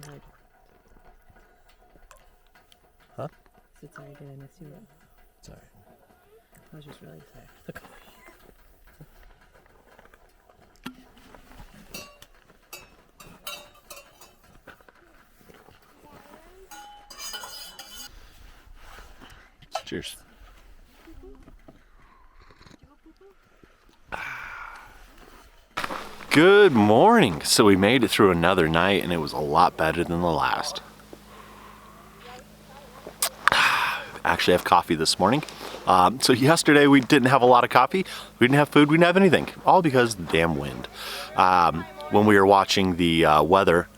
Right. Huh? It's alright, did I miss you? It's alright. I was just really tired of the coffee. Cheers. Good morning. So we made it through another night and it was a lot better than the last. Actually, I have coffee this morning. So yesterday we didn't have a lot of coffee. We didn't have food. We didn't have anything. All because of the damn wind. When we were watching the weather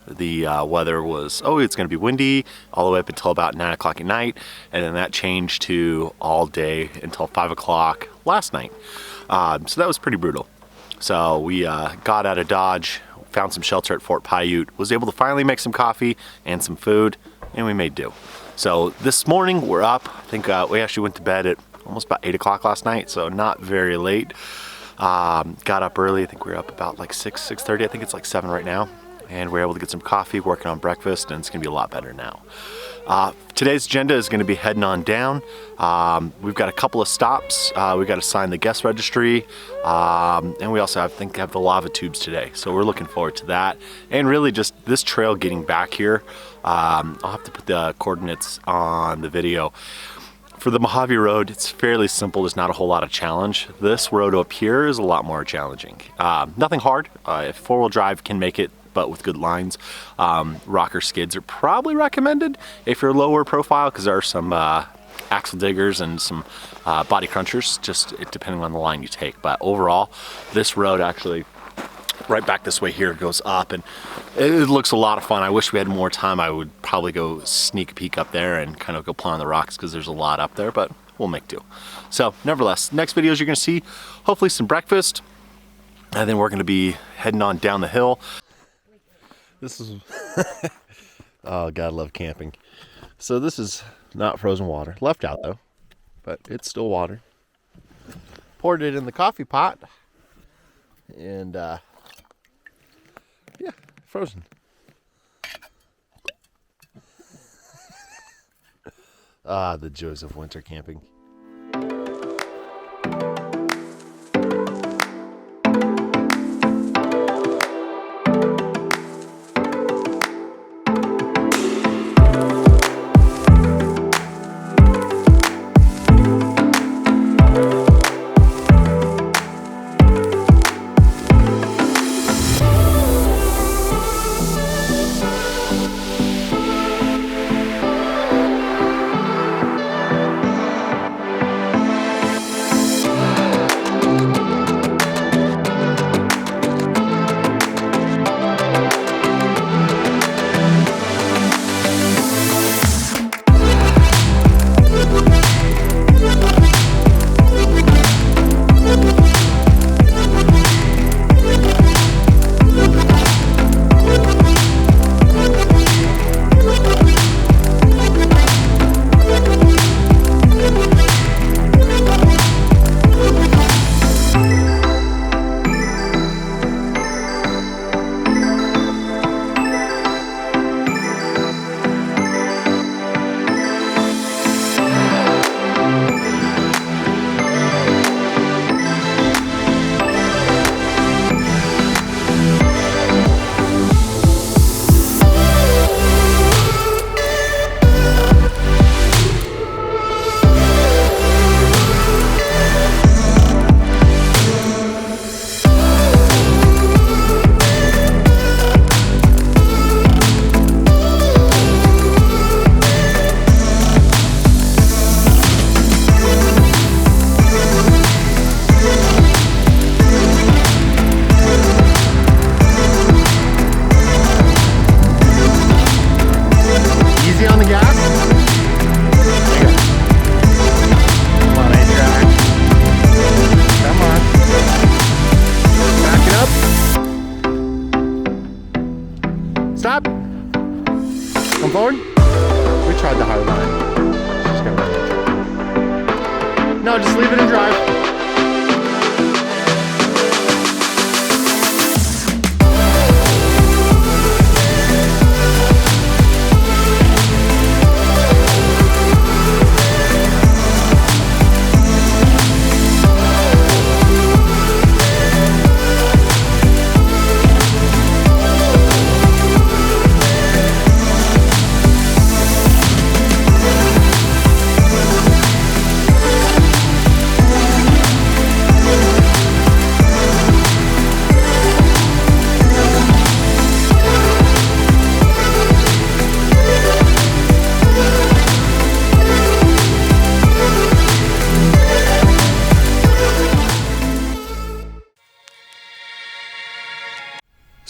was, oh, it's going to be windy all the way up until about 9 o'clock at night. And then that changed to all day until 5 o'clock last night. So that was pretty brutal. So we got out of Dodge, found some shelter at Fort Paiute, was able to finally make some coffee and some food, and we made do. So this morning we're up. I think we actually went to bed at almost about 8 o'clock last night, so not very late. Got up early. I think we were up about like 6:30. I think it's like 7 right now. And we're able to get some coffee, working on breakfast, and it's gonna be a lot better now. Today's agenda is gonna be heading on down. We've got a couple of stops. We've got to sign the guest registry. And we also have the lava tubes today. So we're looking forward to that. And really just this trail getting back here. I'll have to put the coordinates on the video. For the Mojave Road, it's fairly simple. There's not a whole lot of challenge. This road up here is a lot more challenging. Nothing hard. If four-wheel drive can make it, but with good lines. Rocker skids are probably recommended if you're lower profile, because there are some axle diggers and some body crunchers, just depending on the line you take. But overall, this road actually, right back this way here, goes up, and it looks a lot of fun. I wish we had more time. I would probably go sneak a peek up there and kind of go play on the rocks, because there's a lot up there, but we'll make do. So nevertheless, next videos you're gonna see hopefully some breakfast, and then we're gonna be heading on down the hill. This is, oh God, I love camping. So this is not frozen water, left out though, but it's still water. Poured it in the coffee pot, and yeah, frozen. The joys of winter camping.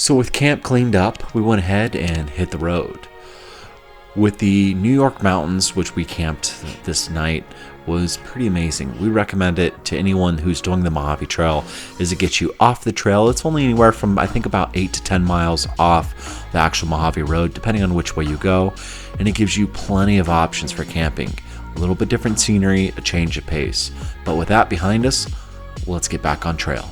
So with camp cleaned up, we went ahead and hit the road. With the New York mountains, which we camped this night, was pretty amazing. We recommend it to anyone who's doing the Mojave Trail, as it gets you off the trail. It's only anywhere from, I think, about 8 to 10 miles off the actual Mojave Road, depending on which way you go, and it gives you plenty of options for camping. A little bit different scenery, a change of pace. But with that behind us, let's get back on trail.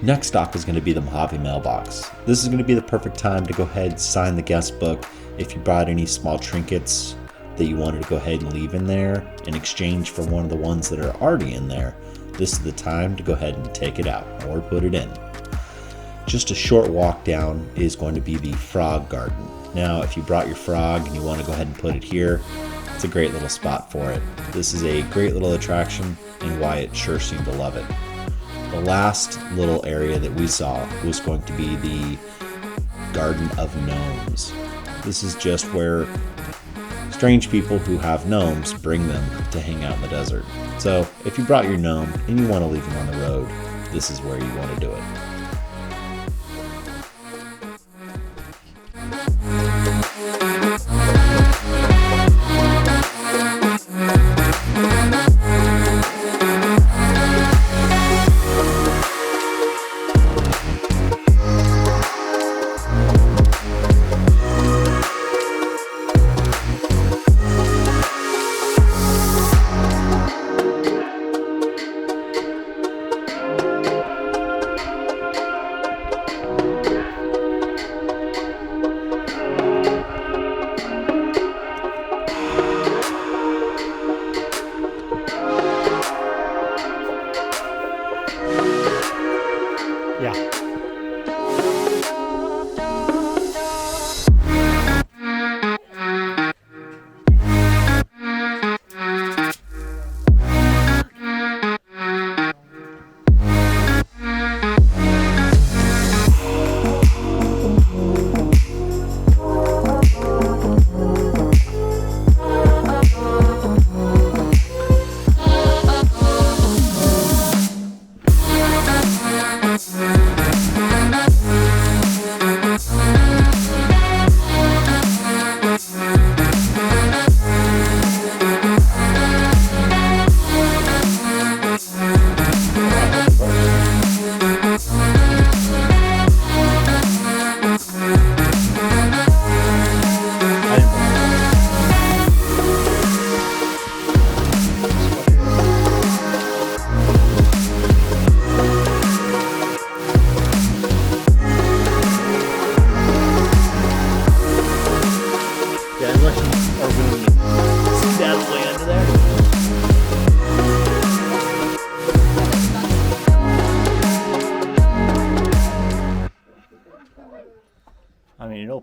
Next stop is going to be the Mojave mailbox. This is going to be the perfect time to go ahead and sign the guest book if you brought any small trinkets that you wanted to go ahead and leave in there in exchange for one of the ones that are already in there. This is the time to go ahead and take it out or put it in. Just a short walk down is going to be the frog garden. Now, if you brought your frog and you want to go ahead and put it here, it's a great little spot for it. This is a great little attraction, and Wyatt sure seemed to love it. The last little area that we saw was going to be the Garden of Gnomes. This is just where strange people who have gnomes bring them to hang out in the desert. So if you brought your gnome and you want to leave him on the road, this is where you want to do it.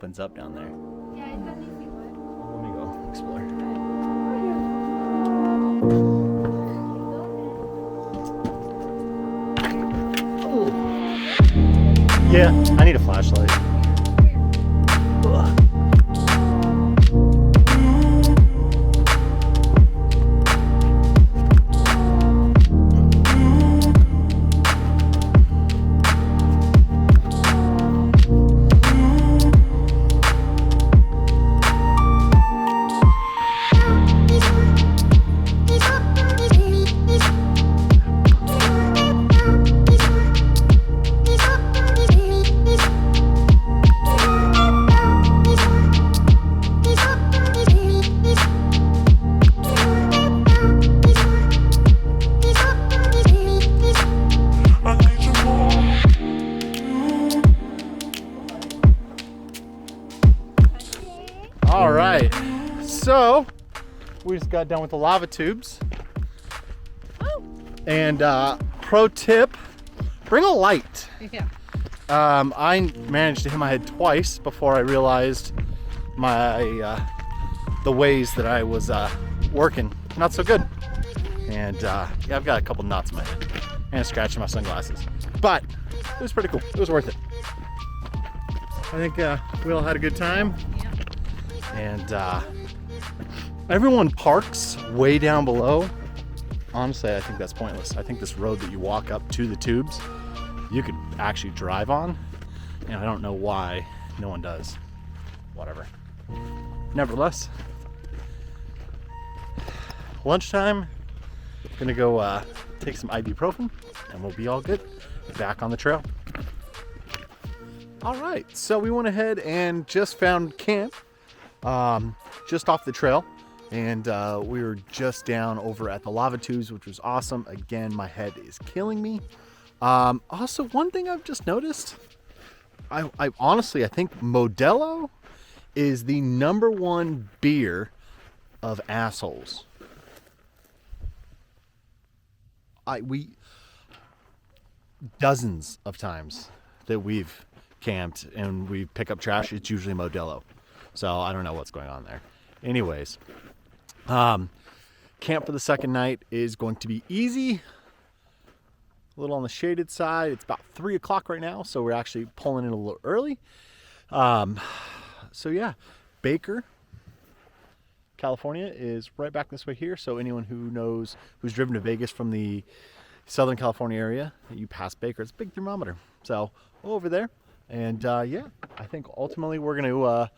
opens up down there. Yeah, I thought maybe would. Let me go explore. Yeah, I need a flashlight. Ugh. All right, so we just got done with the lava tubes. And pro tip, bring a light. Yeah. I managed to hit my head twice before I realized my the ways that I was working not so good. And yeah, I've got a couple knots in my head and a scratch in my sunglasses. But it was pretty cool. It was worth it. I think we all had a good time. Yeah. And everyone parks way down below. Honestly, I think that's pointless. I think this road that you walk up to the tubes, you could actually drive on. And I don't know why no one does. Whatever. Nevertheless, lunchtime, gonna go take some ibuprofen and we'll be all good. Back on the trail. All right, so we went ahead and just found camp just off the trail. And we were just down over at the lava tubes, which was awesome. Again, my head is killing me. Also, one thing I've just noticed, I honestly, I think Modelo is the #1 beer of assholes. We dozens of times that we've camped and we pick up trash, it's usually Modelo. So I don't know what's going on there. Anyways, camp for the second night is going to be easy. A little on the shaded side. It's about 3 o'clock right now, so we're actually pulling in a little early. So yeah, Baker, California is right back this way here. So anyone who knows, who's driven to Vegas from the Southern California area, you pass Baker, it's a big thermometer. So over there. And yeah, I think ultimately we're going to,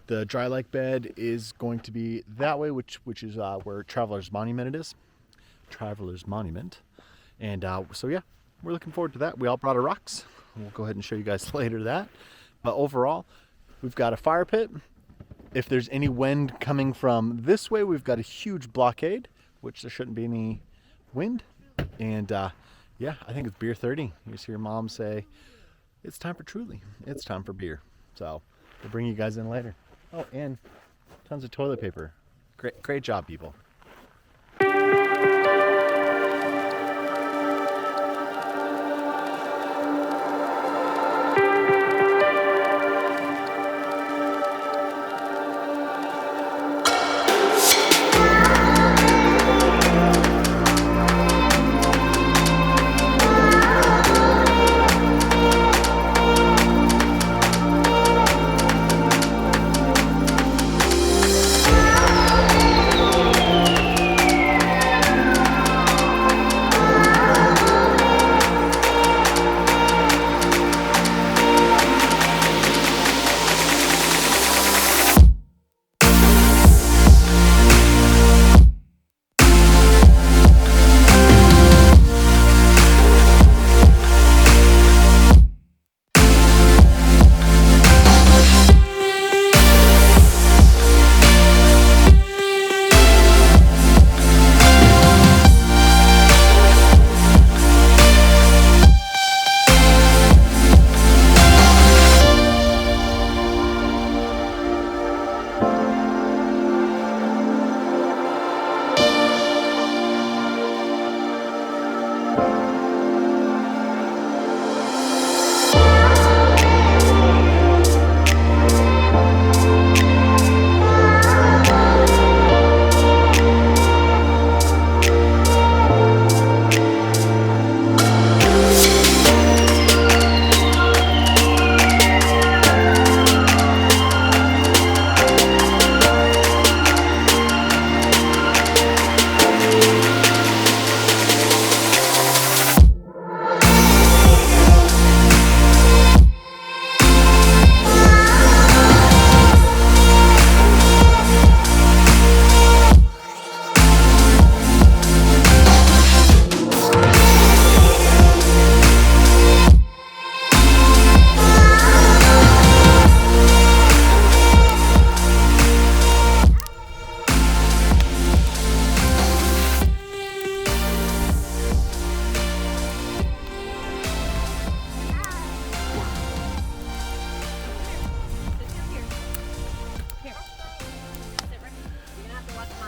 the dry lake bed is going to be that way, which is where Traveler's Monument is. Traveler's Monument. And so yeah, we're looking forward to that. We all brought our rocks. We'll go ahead and show you guys later that. But overall, we've got a fire pit. If there's any wind coming from this way, we've got a huge blockade, which there shouldn't be any wind. And yeah, I think it's beer 30. You just hear mom say, it's time for Truly. It's time for beer. So we'll bring you guys in later. Oh, and tons of toilet paper. Great job, people.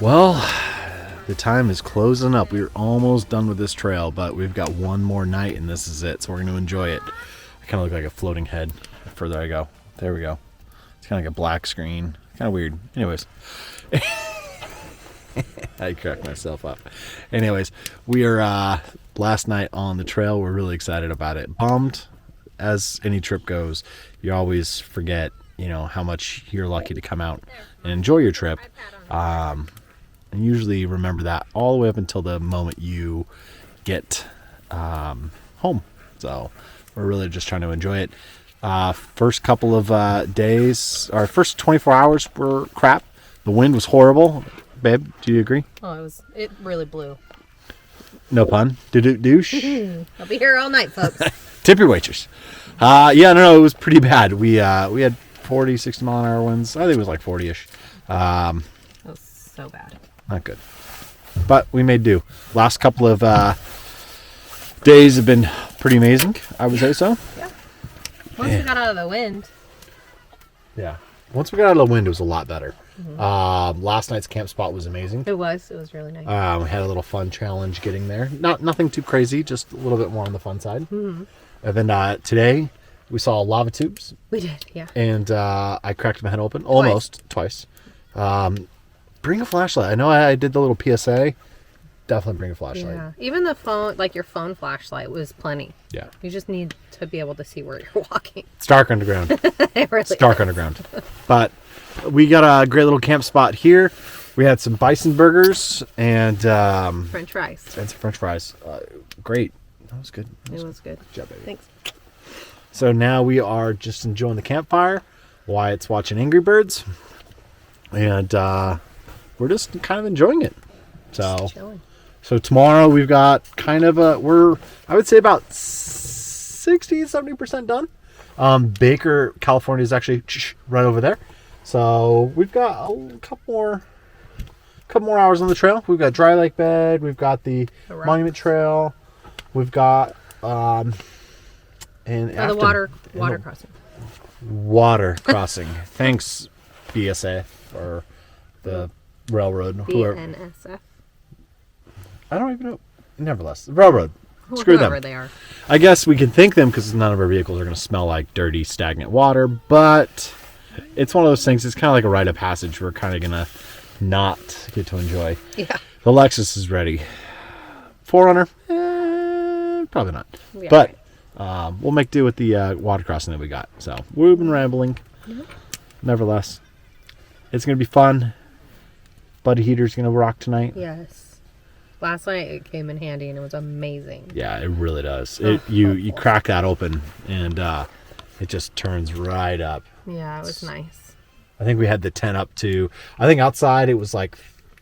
Well, the time is closing up. We're almost done with this trail, but we've got one more night and this is it. So we're going to enjoy it. I kind of look like a floating head the further I go. There we go. It's kind of like a black screen. Kind of weird. Anyways. I cracked myself up. Anyways, we are last night on the trail. We're really excited about it. Bummed, as any trip goes. You always forget, how much you're lucky to come out and enjoy your trip. And usually remember that all the way up until the moment you get home. So we're really just trying to enjoy it. First couple of days, our first 24 hours were crap. The wind was horrible. Babe, do you agree? Oh, it really blew. No pun. Douche. I'll be here all night, folks. Tip your waitress. No, it was pretty bad. We had 40, 60 mile an hour winds. I think it was like 40-ish. It was so bad. Not good. But we made do. Last couple of days have been pretty amazing, I would say so. Yeah. Once we got out of the wind. Yeah. Once we got out of the wind, it was a lot better. Last night's camp spot was amazing. It was really nice. We had a little fun challenge getting there. Nothing too crazy, just a little bit more on the fun side. Mm-hmm. And then today, we saw lava tubes. We did, yeah. And I cracked my head open almost twice. Bring a flashlight. I know I did the little PSA. Definitely bring a flashlight. Yeah. Even the phone, like your phone flashlight was plenty. Yeah. You just need to be able to see where you're walking. It's dark underground. It really It's dark underground. But we got a great little camp spot here. We had some bison burgers and French fries. and some French fries. Great. That was good. It was good. Good job, baby. Thanks. So now we are just enjoying the campfire. Wyatt's watching Angry Birds. And we're just kind of enjoying it. Just chilling. So tomorrow we've got kind of I would say about 60-70% done. Baker, California is actually right over there. So we've got a couple more hours on the trail. We've got Dry Lake Bed. We've got the Monument Trail. We've got the water crossing. Water crossing. Thanks, BSF or the railroad. BNSF. I don't even know. Nevertheless, the railroad. Screw Whoever them. they are. I guess we can thank them because none of our vehicles are going to smell like dirty, stagnant water. But it's one of those things. It's kind of like a rite of passage. We're kind of going to not get to enjoy. Yeah. The Lexus is ready. 4Runner? Probably not. Yeah, but we'll make do with the water crossing that we got. So we've been rambling. Mm-hmm. Nevertheless, it's going to be fun. Buddy heater's going to rock tonight. Yes. Last night it came in handy and it was amazing. Yeah, it really does. You crack that open and it just turns right up. Yeah, it was nice. I think we had the tent up to, I think outside it was like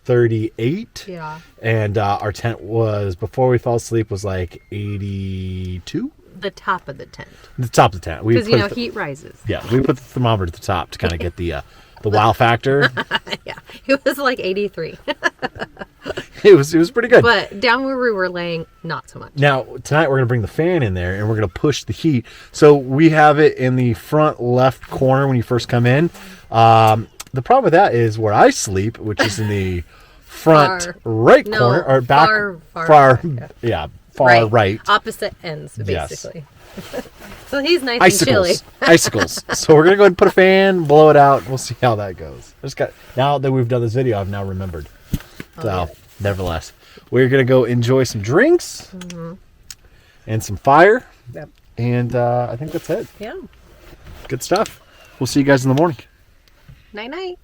38. Yeah. And our tent was, before we fell asleep, was like 82. The top of the tent. The top of the tent. Because, heat rises. Yeah, we put the thermometer at the top to kind of get the wow factor. Yeah, it was like 83. It was pretty good. But down where we were laying, not so much. Now, tonight we're going to bring the fan in there and we're going to push the heat. So we have it in the front left corner when you first come in. The problem with that is where I sleep, which is in the front right corner or back far right. Opposite ends, basically. Yes. So he's nice Icicles. and chilly. Icicles. So we're going to go ahead and put a fan, blow it out. We'll see how that goes. Now that we've done this video, I've now remembered. Nevertheless, we're going to go enjoy some drinks and some fire. Yep. And I think that's it. Yeah. Good stuff. We'll see you guys in the morning. Night-night.